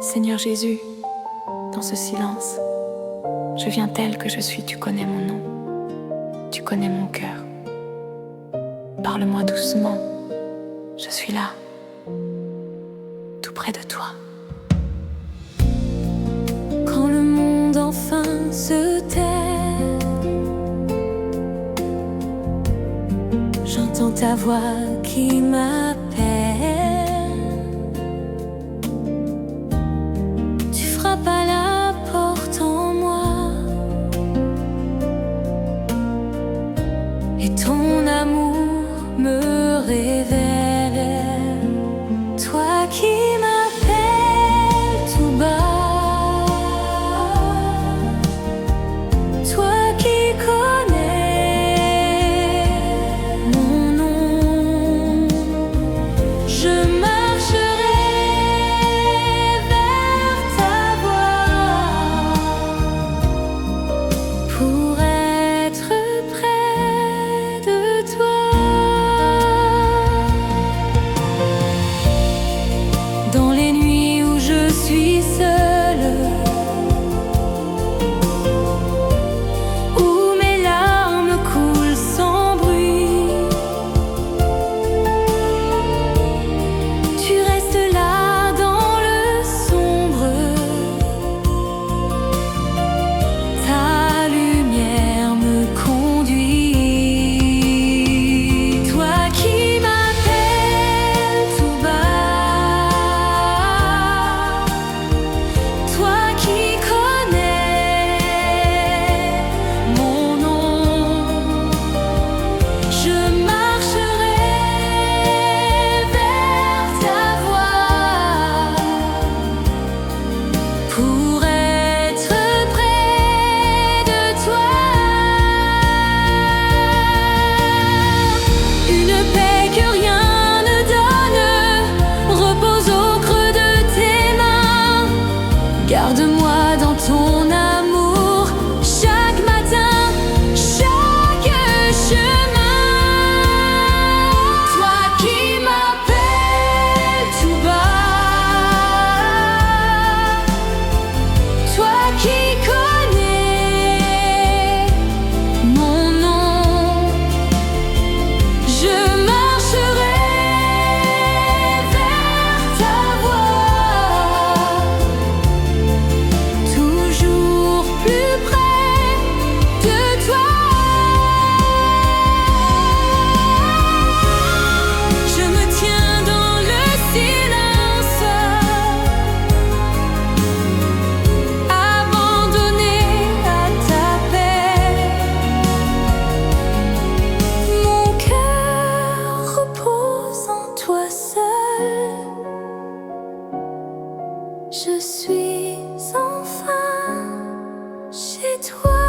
Seigneur Jésus, dans ce silence, je viens tel que je suis, tu connais mon nom, tu connais mon cœur. Parle-moi doucement, je suis là, tout près de toi. Quand le monde enfin se tait, j'entends ta voix qui m'appelle. Tu frappes à la porte en moi, et ton amour me révèle. Toi qui m'appelles tout bas, toi qui connais mon nom, je marcherai vers ta voix pour être près de toi. Dans les nuits où je suis seule, où mes larmes coulent sans bruit, tu restes là dans le sombre. Ta lumière me conduit. Toi qui m'appelles tout bas, toi qui connais mon nom, je marcherai vers ta voix pour être près de toi. Une paix que rien ne donne repose au creux de tes mains. Garde-moi dans ton amour chaque matin, chaque chemin. Toi qui m'appelles tout bas, toi qui connais mon nom, je marcherai vers ta voix, toujours plus près de toi. Je me tiens dans le silence, abandonné à ta paix. Mon cœur repose en toi seul. Je suis enfin chez toi.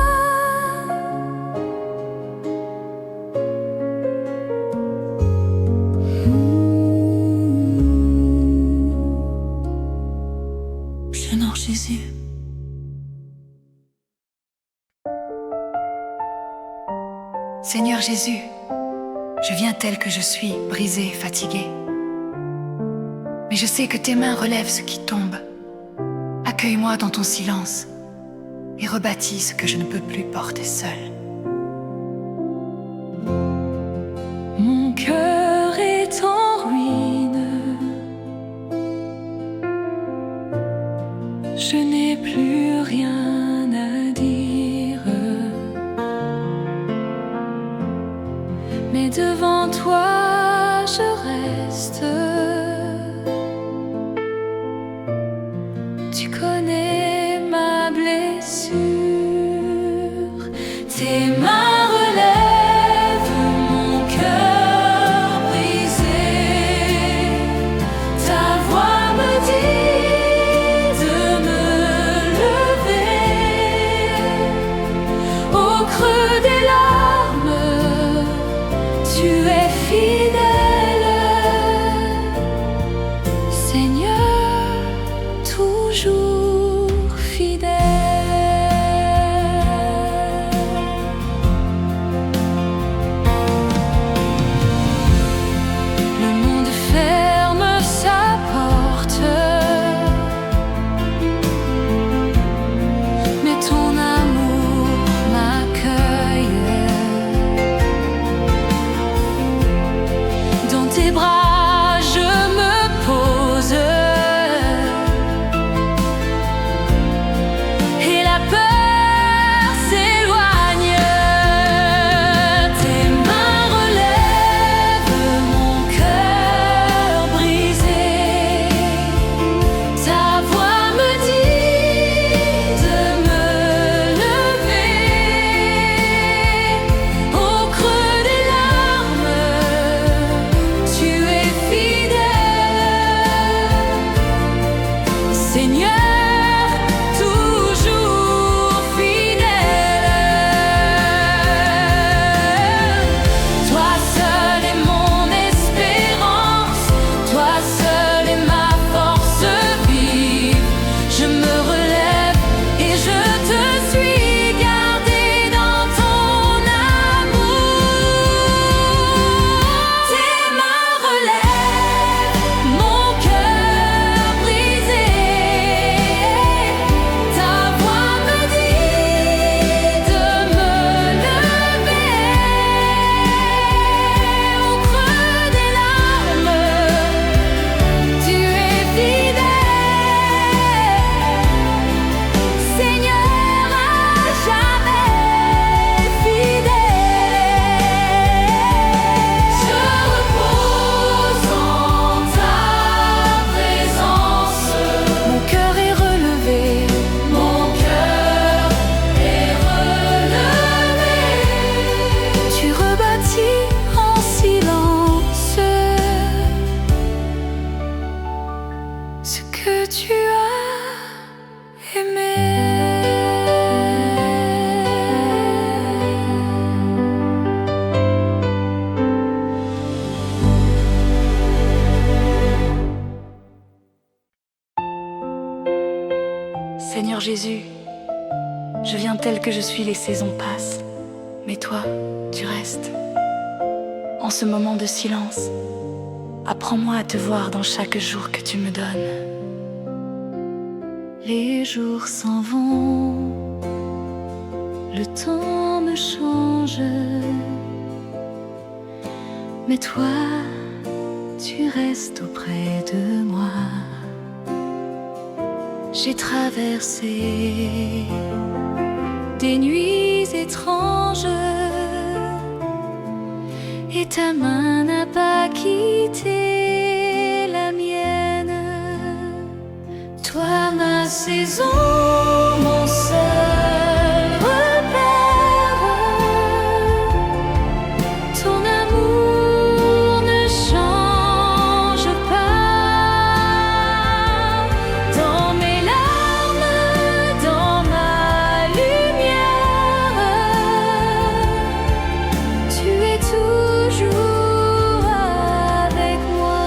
Seigneur Jésus. Seigneur Jésus, je viens tel que je suis, brisé, fatigué. Mais je sais que tes mains relèvent ce qui tombe. Accueille-moi dans ton silence et rebâtis ce que je ne peux plus porter seul. Mon cœur est en ruine, je n'ai plus rien à dire, mais devant toi je reste. Tu connais ma blessure, tes mains relèvent mon cœur brisé. Ta voix me dit de me lever. Au creux des larmes, tu es fidèle. tu as aimé. Seigneur Jésus, je viens tel que je suis, les saisons passent, mais toi, tu restes. En ce moment de silence, apprends-moi à te voir dans chaque jour que tu me donnes. Les jours s'en vont, le temps me change, mais toi, tu restes auprès de moi. J'ai traversé des nuits étranges et ta main n'a pas quitté la mienne. Toi, ma saison, mon seul repère, ton amour ne change pas. Dans mes larmes, dans ma lumière, tu es toujours avec moi.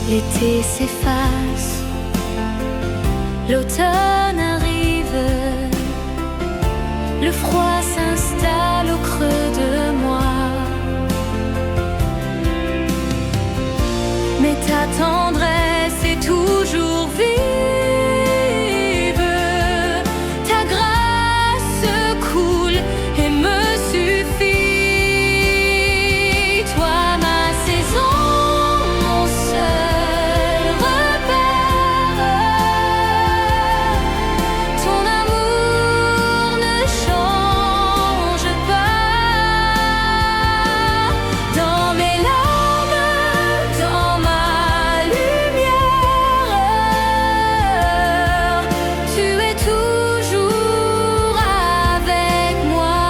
L'été s'efface, l'automne arrive, le froid s'installe au creux de moi. Mais ta tendresse est toujours vive, ta grâce coule et me suffit. Toi, ma saison, mon seul repère, ton amour ne change pas. Dans mes larmes, dans ma lumière, tu es toujours avec moi.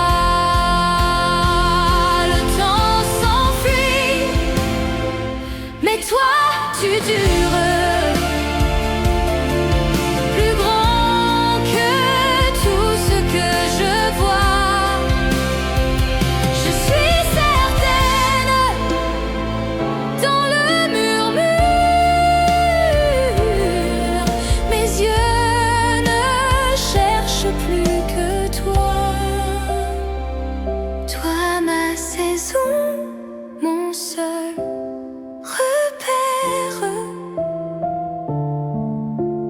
Le temps s'enfuit, mais toi, tu dures. Plus grand que tout ce que je vois, je suis certaine, dans le murmure, mes yeux ne cherchent plus que toi. Toi, ma saison, mon seul repère,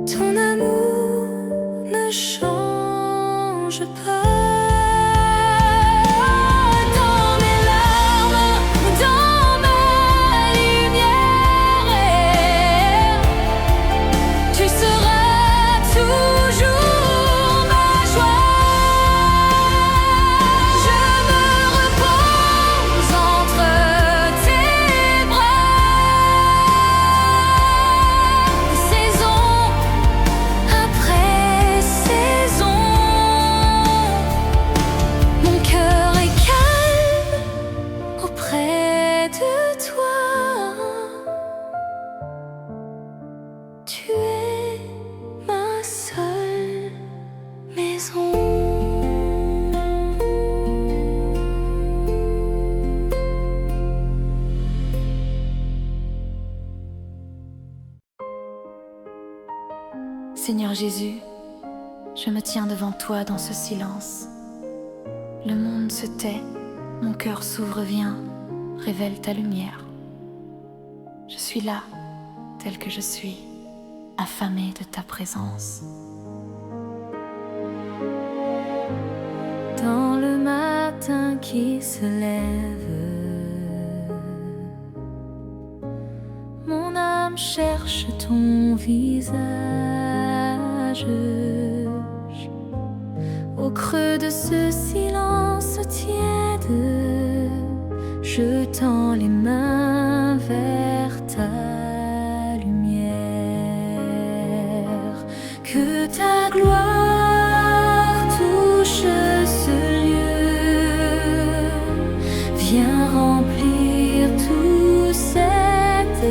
ton amour ne change pas. Dans mes larmes, dans ma lumière, tu seras toujours ma joie. Je me repose entre tes bras, saison après saison. Mon cœur est calme auprès de toi. Tu es ma seule maison. Seigneur Jésus, je me tiens devant toi dans ce silence. Le monde se tait, mon cœur s'ouvre, viens, révèle ta lumière. Je suis là, tel que je suis, affamée de ta présence. Dans le matin qui se lève, mon âme cherche ton visage. Au creux de ce silence tiède, je tends les mains vers ta lumière. Que ta gloire touche ce lieu, viens remplir tout cet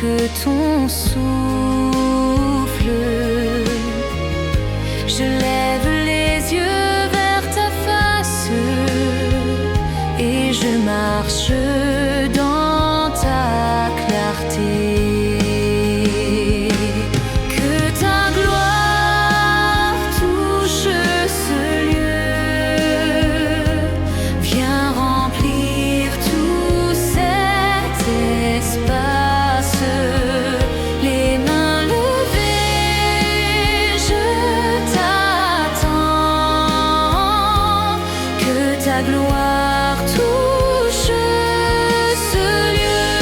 que ton souffle. Je lève les yeux vers ta face et je marche dans ta clarté. Ta gloire touche ce lieu,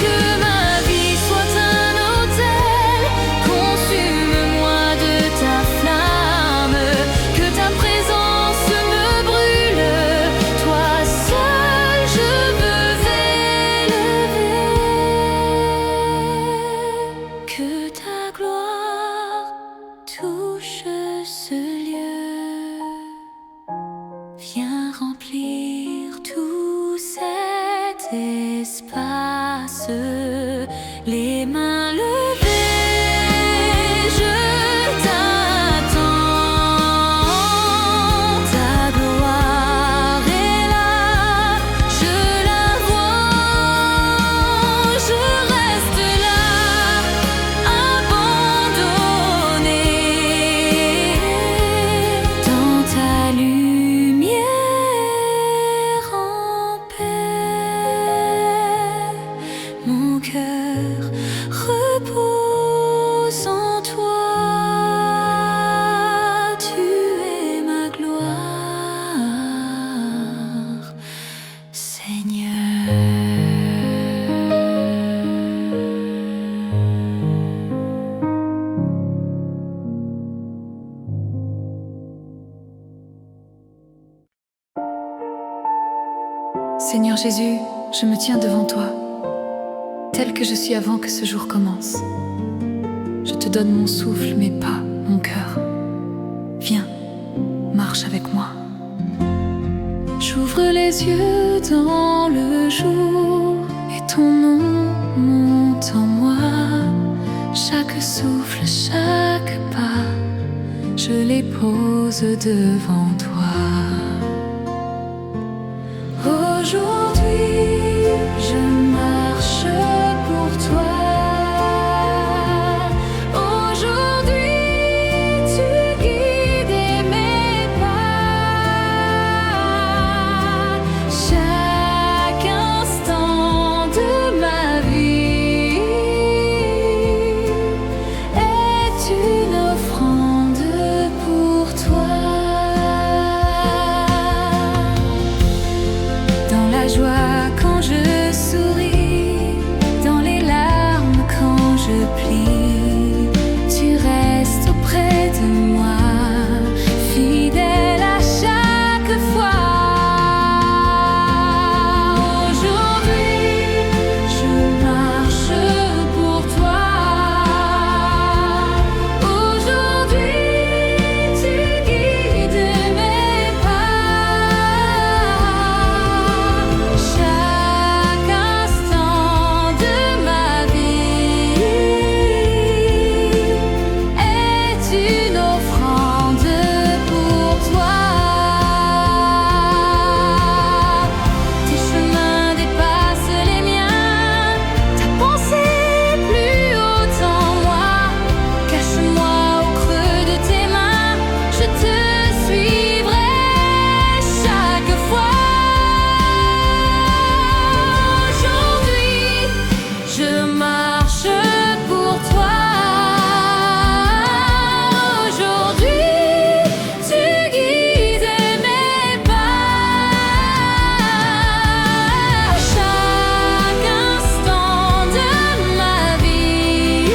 que ma vie soit un autel, consume-moi de ta flamme, que ta présence me brûle, toi seul je veux élever, que ta gloire touche ce lieu. Viens remplir tout cet espace, les mains levées, je t'attends. Ta gloire est là, je la vois, je reste là, abandonné dans ta lumière. Mon cœur repose en toi, tu es ma gloire, Seigneur. Seigneur Jésus, je me tiens devant toi, tel que je suis avant que ce jour commence. Je te donne mon souffle, mes pas, mon cœur. Viens, marche avec moi. J'ouvre les yeux dans le jour et ton nom monte en moi. Chaque souffle, chaque pas, je les pose devant toi. Aujourd'hui, je marche pour toi. Aujourd'hui, tu guides mes pas. Chaque instant de ma vie est une offrande pour toi. Dans la joie quand je souris, dans les larmes quand je plie, tu restes auprès de moi, fidèle à chaque fois. Aujourd'hui, je marche pour toi. Aujourd'hui, tu guides mes pas. Chaque instant de ma vie est une offrande pour toi. Tes chemins dépassent les miens, ta pensée plus haute en moi. Cache-moi au creux de tes mains, je te suivrai chaque fois. Aujourd'hui, je marche pour toi. Aujourd'hui, tu guides mes pas. Chaque instant de ma vie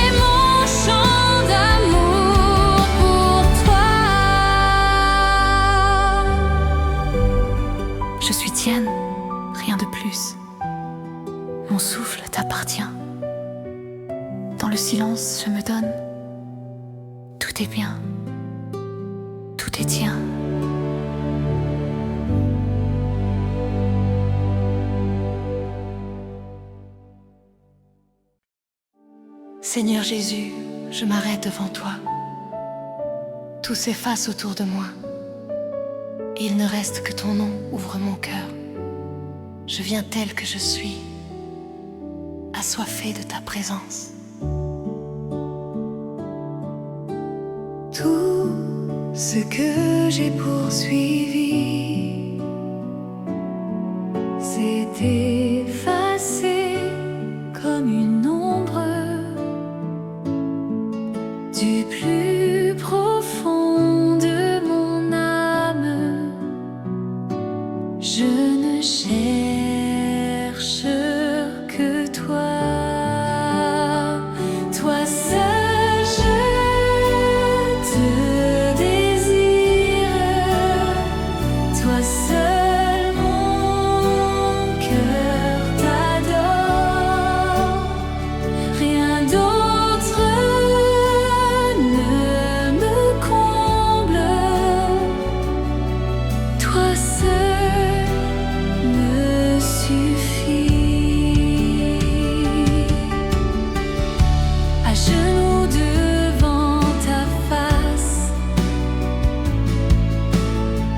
est mon chant d'amour pour toi. Je suis tienne, rien de plus. Mon souffle t'appartient. Dans le silence, je me donne. Tout est bien, tout est tien. Seigneur Jésus, je m'arrête devant toi. Tout s'efface autour de moi. Et il ne reste que ton nom ouvre mon cœur. Je viens tel que je suis, assoiffé de ta présence. Tout ce que j'ai poursuivi s'est effacé comme une ombre du plus profond de mon âme. Je ne cherche que toi, toi seul je te désire, toi seul mon cœur t'adore, rien d'autre ne me comble, toi seul me suffit. À genoux devant ta face,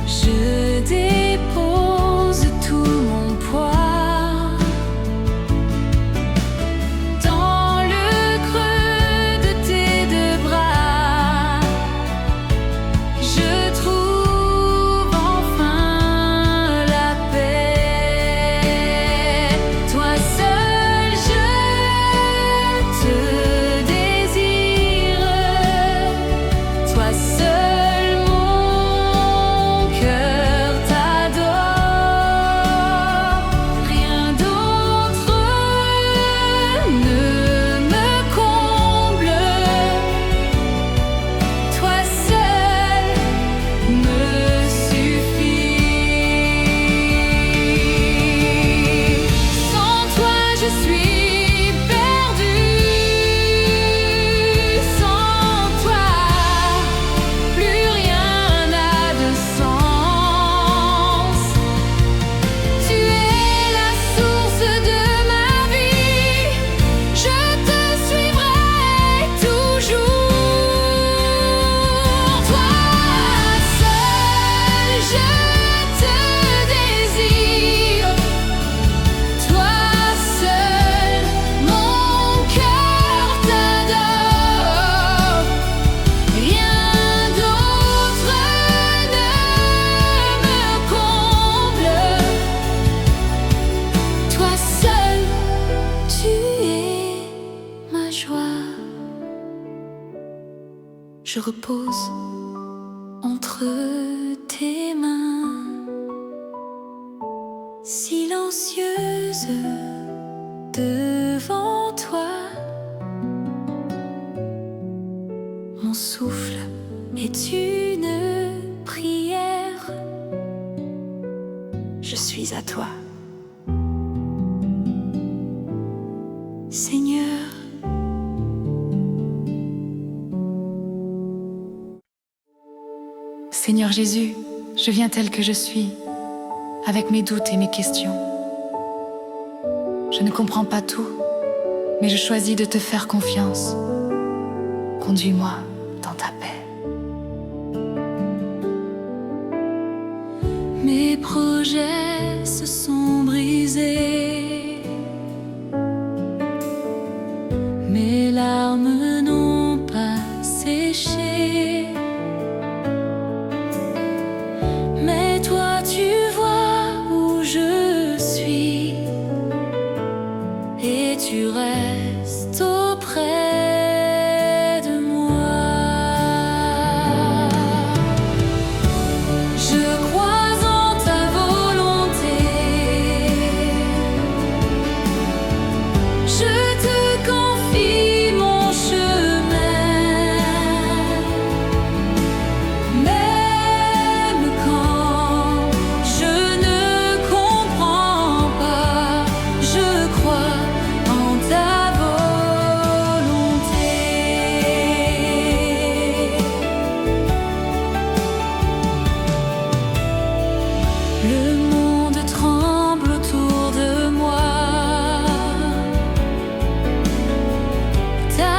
je dépose tout mon poids. Dans le creux de tes deux bras, je trouve enfin la paix. Toi seul je te désire, toi seul mon cœur t'adore, rien d'autre ne me comble, toi seul me suffit. Sans toi je suis perdue, sans toi plus rien n'a de sens. Tu es la source de ma vie, je te suivrai toujours. Toi seul je te désire, toi seul mon cœur t'adore, rien d'autre ne me comble, toi seul tu es ma joie. Je repose entre tes mains, silencieuse devant toi. Mon souffle est une prière, je suis à toi. Seigneur, Seigneur Jésus, je viens tel que je suis, avec mes doutes et mes questions. Je ne comprends pas tout, mais je choisis de te faire confiance. Conduis-moi dans ta paix. Mes projets se sont brisés, mes larmes n'ont pas séché. Mais toi tu vois où je suis et tu restes auprès de moi. Je crois en ta volonté, je te confie mon chemin. Même quand je ne comprends pas, je crois en ta volonté. Le monde tremble autour de moi. Ta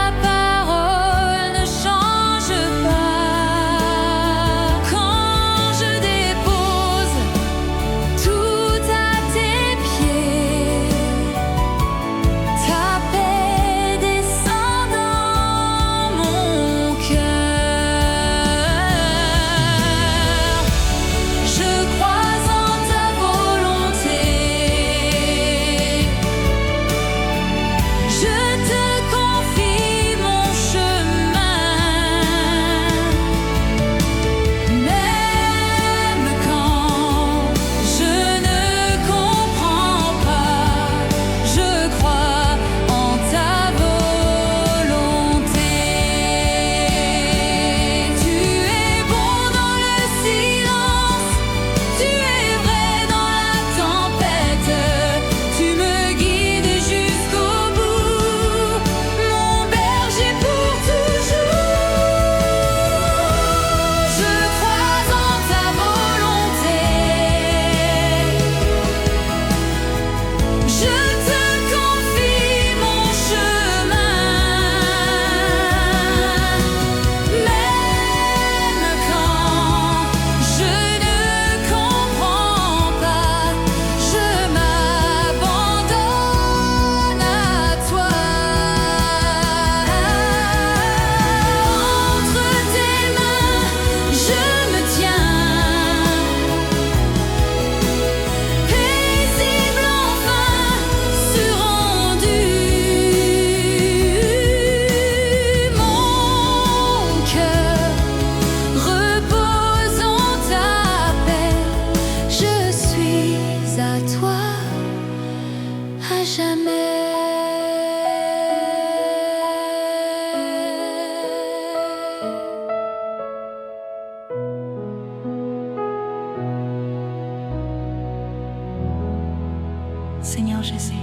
Seigneur Jésus.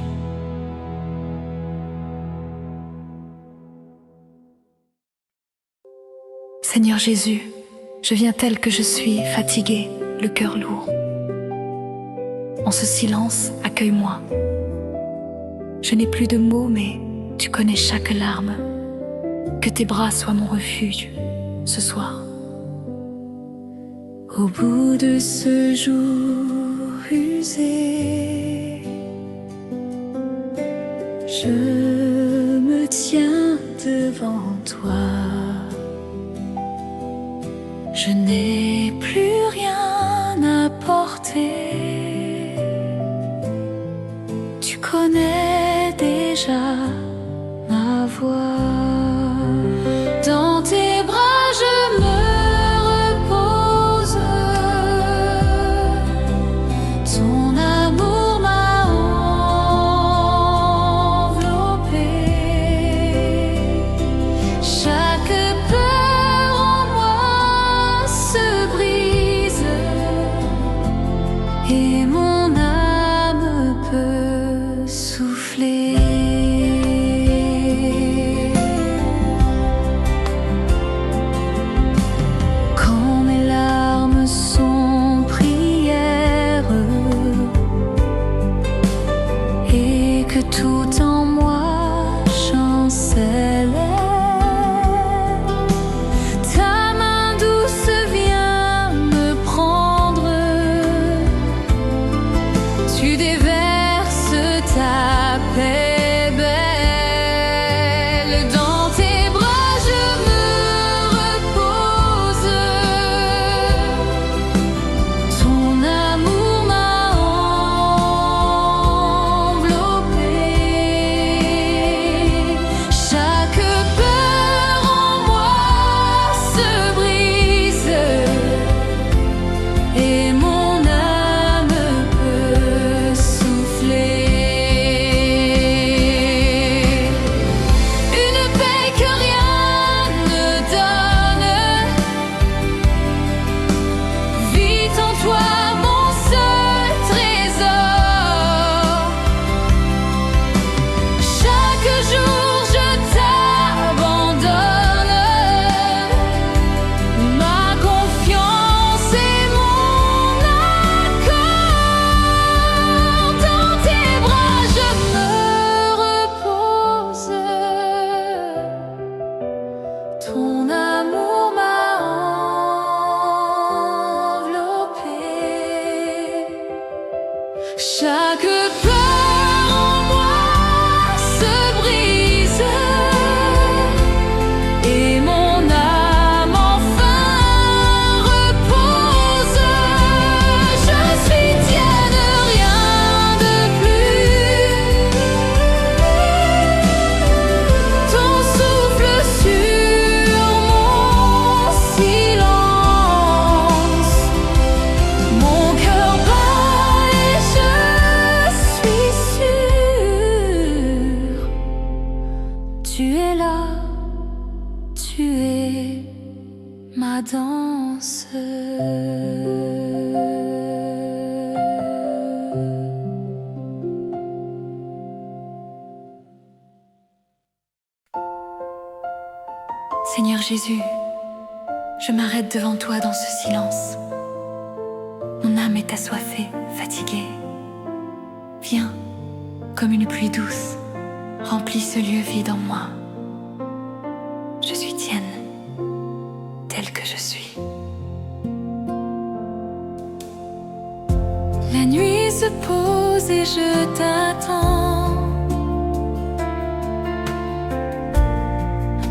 Seigneur Jésus, je viens tel que je suis, fatigué, le cœur lourd. En ce silence, accueille-moi. Je n'ai plus de mots, mais tu connais chaque larme. Que tes bras soient mon refuge ce soir. Au bout de ce jour usé, je me tiens devant toi. Je n'ai plus rien à porter. Tu connais déjà ma voix. Dans tes bras je me repose. Ton amour m'a enveloppé. Chaque peur en moi se brise et mon âme peut souffler. Quand mes larmes sont prières et que tout en moi chancelle, ta main douce vient me prendre. Tu déverses ta paix belle. Dans tes bras je me repose. Ton amour m'a enveloppé. Chaque peur en moi se brise et mon âme peut souffler. Une paix que rien ne donne. Vite en toi mon seul trésor. Chaque jour je t'abandonne. Ma confiance et mon accord. Dans tes bras je me repose. Ton amour m'a enveloppé. Chaque peur en moi se brise et mon âme enfin repose. Je suis tienne, rien de plus. Ton souffle sur mon silence. Mon cœur bat et je suis sûre. Tu es là, tu es ma danse. Seigneur Jésus, je m'arrête devant toi dans ce silence. Mon âme est assoiffée, fatiguée. Viens, comme une pluie douce, remplis ce lieu vide en moi. Je suis tienne, telle que je suis. La nuit se pose et je t'attends.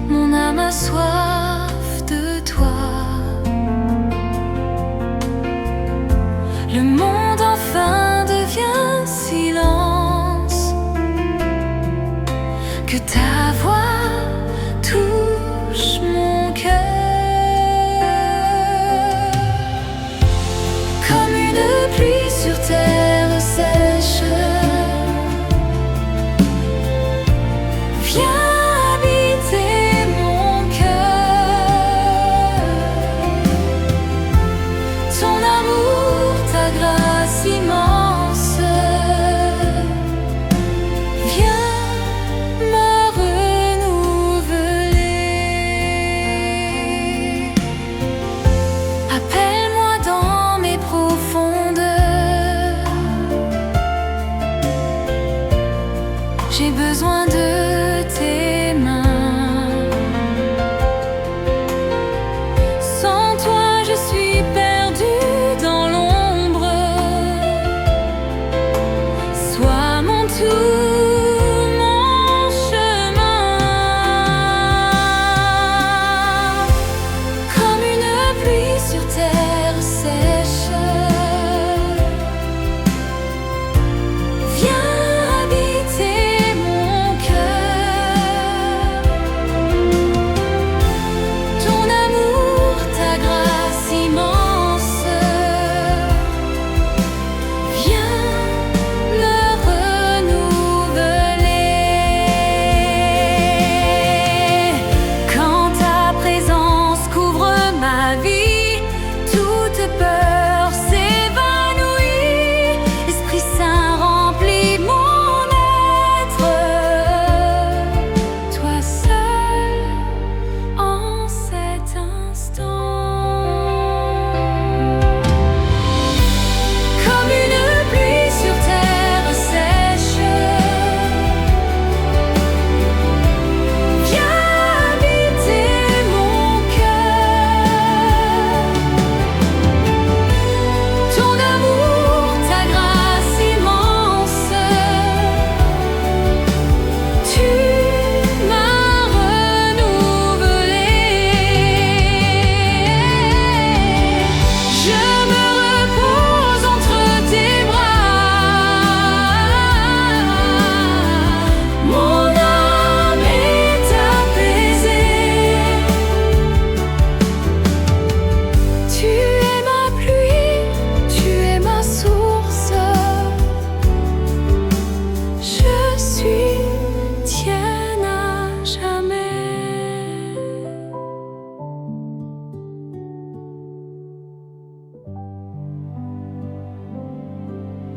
Mon âme a soif de toi. Le monde enfin devient silence. Que ta voix touche mon cœur. Comme une pluie sur terre sèche. Viens habiter mon cœur. Ton amour, ta grâce immense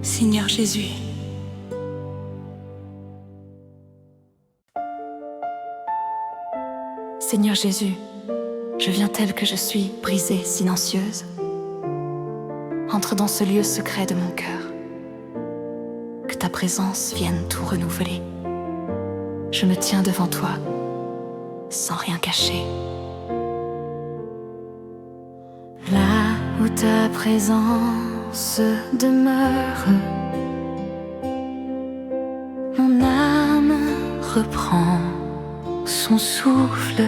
Seigneur Jésus. Seigneur Jésus, je viens telle que je suis, brisée, silencieuse. Entre dans ce lieu secret de mon cœur. Que ta présence vienne tout renouveler. Je me tiens devant toi, sans rien cacher. Là où ta présence demeure, mon âme reprend son souffle.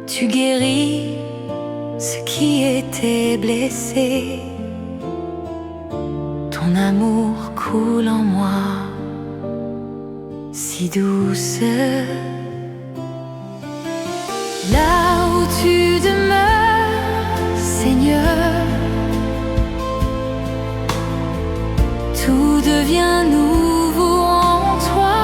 Tu guéris ce qui était blessé. Ton amour coule en moi, si douce. Là où tu demeures, Seigneur, tout devient nouveau en toi.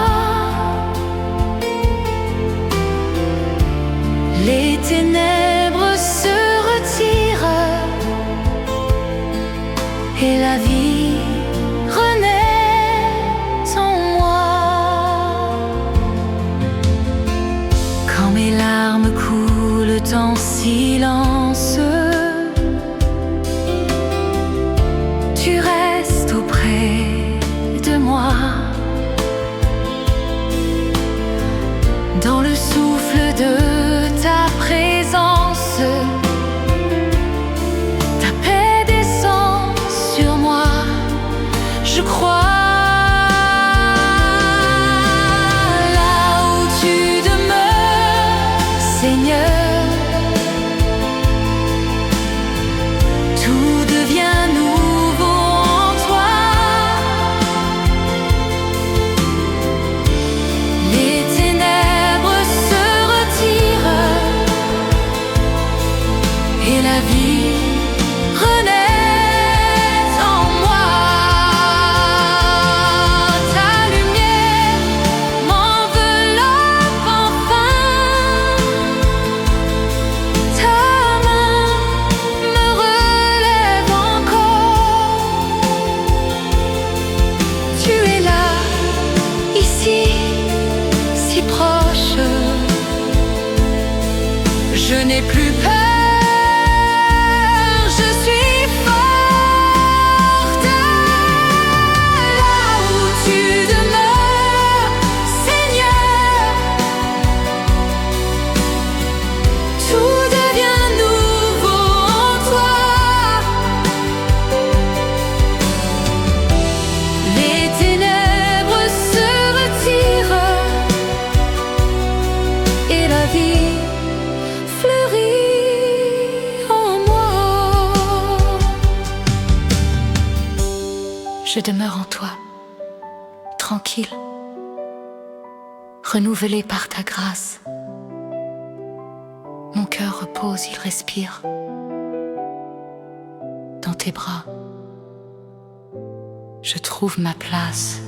Les ténèbres se retirent et la vie renaît en moi. Quand mes larmes coulent en silence, tu restes auprès de moi. Dans le souffle de ta présence, ta paix descend sur moi, je crois. Là où tu demeures, Seigneur, tout devient nouveau en toi. Les ténèbres se retirent et la vie renaît en moi. Ta lumière m'enveloppe enfin. Ta main me relève encore. Tu es là, ici, si proche. Je n'ai plus peur. Je suis forte. Là où tu demeures, Seigneur, tout devient nouveau en toi. Les ténèbres se retirent et la vie fleurit en moi. Je demeure en toi, tranquille, renouvelé par ta grâce. Mon cœur repose, il respire. Dans tes bras, je trouve ma place.